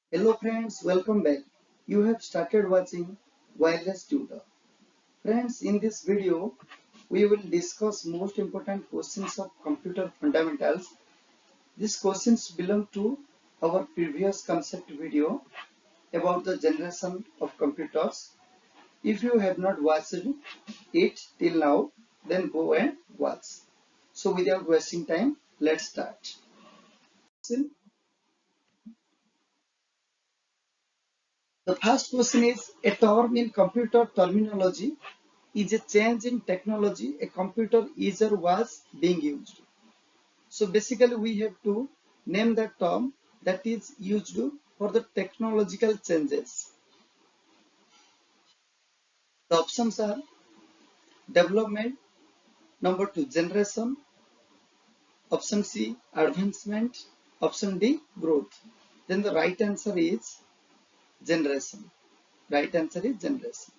Hello friends, welcome back. You have started watching Wireless Tutor. Friends, in this video, we will discuss most important questions of computer fundamentals. These questions belong to our previous concept video about the generation of computers. If you have not watched it till now, then go and watch. So without wasting time, let's start. The first question is a term in computer terminology is a change in technology a computer user was being used. So basically we have to name that term that is used for the technological changes. The options are development, number two generation, option C advancement, option D growth. Then the right answer is generation. Right answer is generation.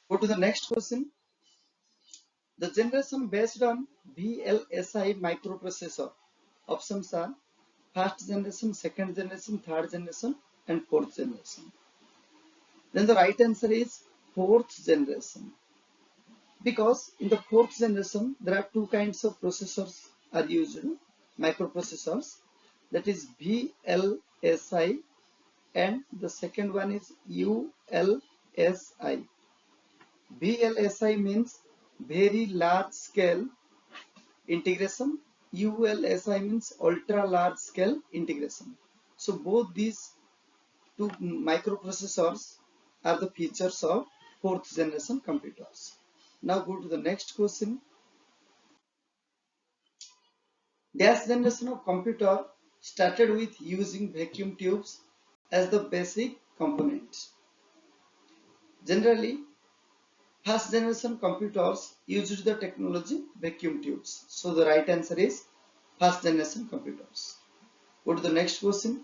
Go to the next question. The generation based on VLSI microprocessor. Options are first generation, second generation, third generation, and fourth generation. Then the right answer is fourth generation. Because in the fourth generation, there are two kinds of processors are used, microprocessors. That is VLSI and the second one is ULSI. VLSI means very large scale integration. ULSI means ultra large scale integration. So both these two microprocessors are the features of fourth generation computers. Now go to the next question. Dash generation of computer started with using vacuum tubes as the basic component. Generally, first generation computers used the technology vacuum tubes. So the right answer is first generation computers. Go to the next question.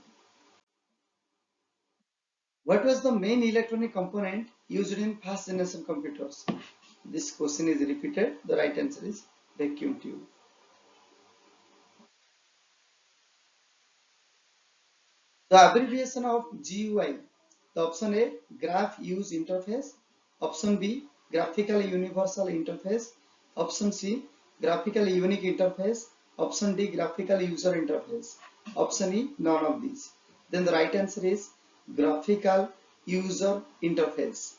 What was the main electronic component used in first generation computers? This question is repeated. The right answer is vacuum tube. The abbreviation of GUI. The option A, Graph User Interface. Option B, Graphical Universal Interface. Option C, Graphical Unique Interface. Option D, Graphical User Interface. Option E, none of these. Then the right answer is Graphical User Interface.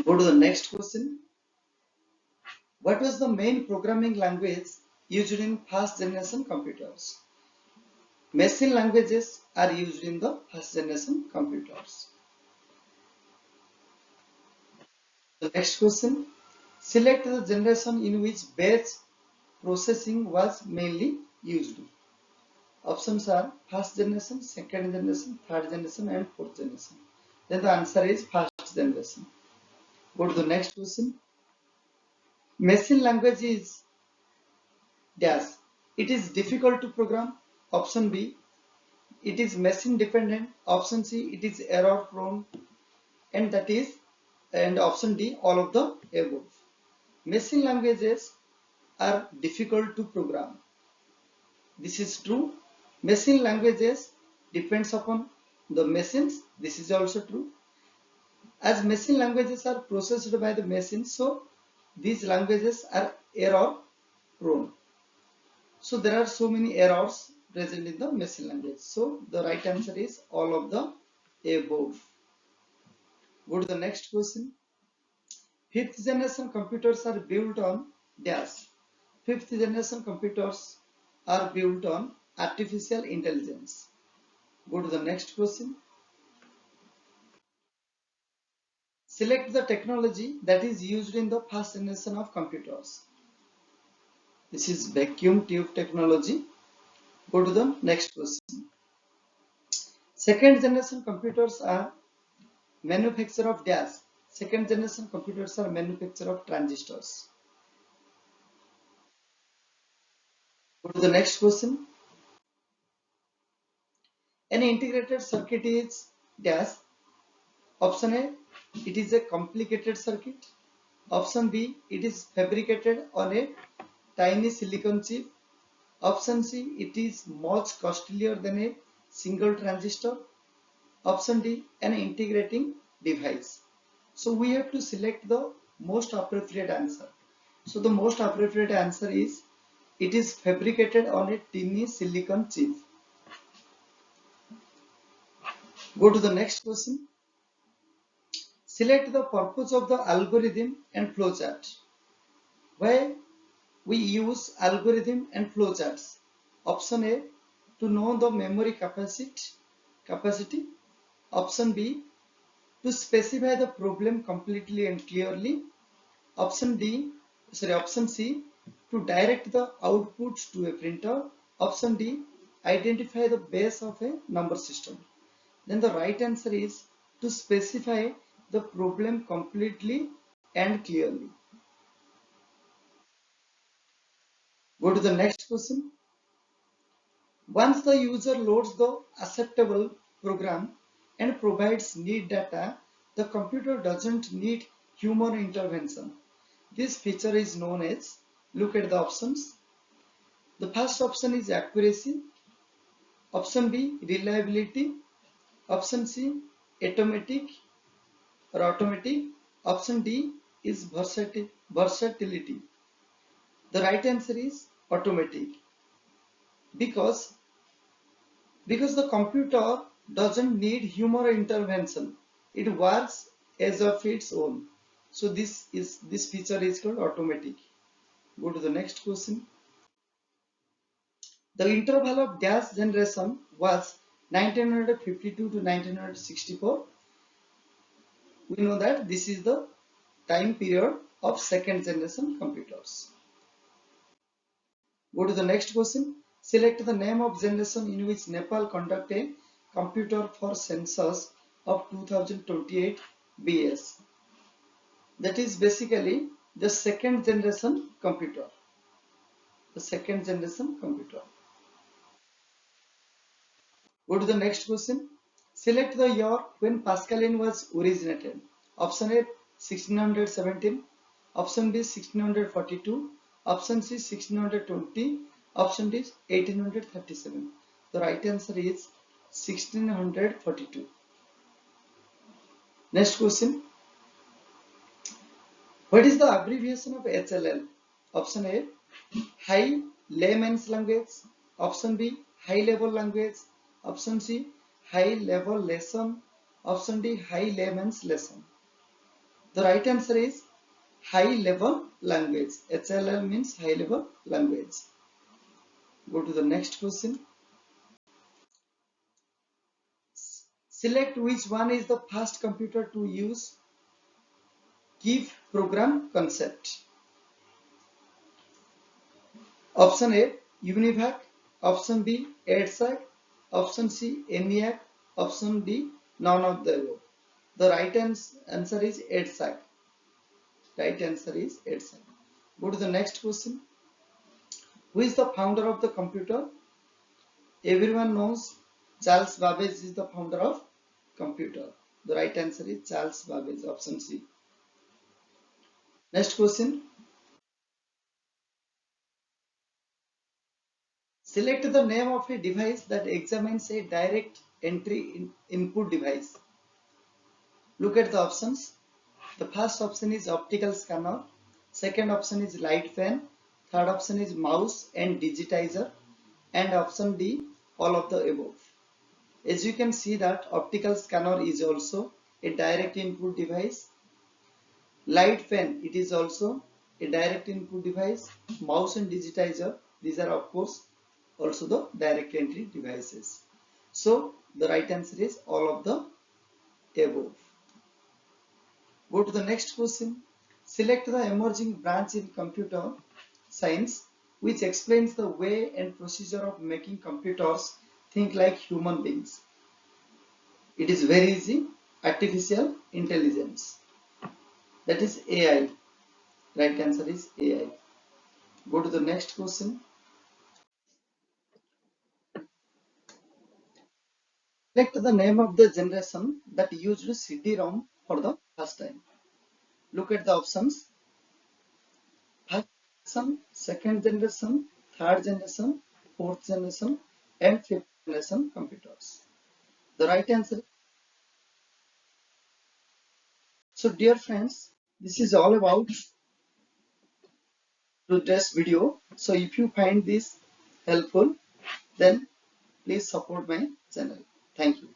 Go to the next question. What was the main programming language used in first generation computers? Machine languages are used in the first generation computers. The next question. Select the generation in which batch processing was mainly used. Options are first generation, second generation, third generation, and fourth generation. Then the answer is first generation. Go to the next question. Machine language is dash. It is difficult to program. Option B. It is machine dependent. Option C. It is error prone. And option D. All of the above. Machine languages are difficult to program. This is true. Machine languages depends upon the machines. This is also true. As machine languages are processed by the machine, so these languages are error prone. So there are so many errors present in the machine language. So the right answer is all of the above. Go to the next question. Fifth generation computers are built on dash. Fifth generation computers are built on artificial intelligence. Go to the next question. Select the technology that is used in the first generation of computers. This is vacuum tube technology. Go to the next question. Second generation computers are manufacture of dash. Second generation computers are manufacture of transistors. Go to the next question. An integrated circuit is dash. Option A, it is a complicated circuit. Option B, it is fabricated on a tiny silicon chip. Option C, it is much costlier than a single transistor. Option D, an integrating device. So we have to select the most appropriate answer. So the most appropriate answer is, it is fabricated on a tiny silicon chip. Go to the next question. Select the purpose of the algorithm and flowchart. Why we use algorithm and flowcharts? Option A, to know the memory capacity. Option B, to specify the problem completely and clearly. Option C, to direct the output to a printer. Option D, identify the base of a number system. Then the right answer is to specify the problem completely and clearly. Go to the next question. Once the user loads the acceptable program and provides need data, the computer doesn't need human intervention. This feature is known as, look at the options. The first option is accuracy. Option B, reliability. Option C, automatic. Option D is versatility. The right answer is automatic, because the computer doesn't need human intervention. It works as of its own. So this feature is called automatic. Go to the next question. The interval of gas generation was 1952 to 1964. We know that this is the time period of second generation computers. Go to the next question. Select the name of generation in which Nepal conduct a computer for census of 2028 BS. That is basically the second generation computer. The second generation computer. Go to the next question. Select the year when Pascaline was originated. Option A, 1617. Option B, 1642. Option C, 1620. Option D, 1837. The right answer is 1642. Next question. What is the abbreviation of HLL? Option A, High Layman's Language. Option B, High Level Language. Option C, High Level Lesson. Option D, High Layman's Lesson. The right answer is High Level Language. HLL means High Level Language. Go to the next question. Select which one is the first computer to use give program concept. Option A, UNIVAC. Option B, EDSAC. Option C, ENIAC. Option D, none of the above. The right answer is EDSAC. Right answer is EDSAC. Go to the next question. Who is the founder of the computer? Everyone knows Charles Babbage is the founder of computer. The right answer is Charles Babbage. Option C. Next question. Select the name of a device that examines a direct entry input device. Look at the options. The first option is optical scanner. Second option is light fan. Third option is mouse and digitizer. And option D, all of the above. As you can see that optical scanner is also a direct input device. Light fan, it is also a direct input device. Mouse and digitizer, these are of course also the direct entry devices. So the right answer is all of the above. Go to the next question. Select the emerging branch in computer science which explains the way and procedure of making computers think like human beings. It is very easy. Artificial intelligence. That is AI. Right answer is AI. Go to the next question. Select the name of the generation that used CD-ROM for the first time. Look at the options. First generation, second generation, third generation, fourth generation and fifth generation computers. The right answer. So dear friends, this is all about today's video. So if you find this helpful, then please support my channel. Thank you.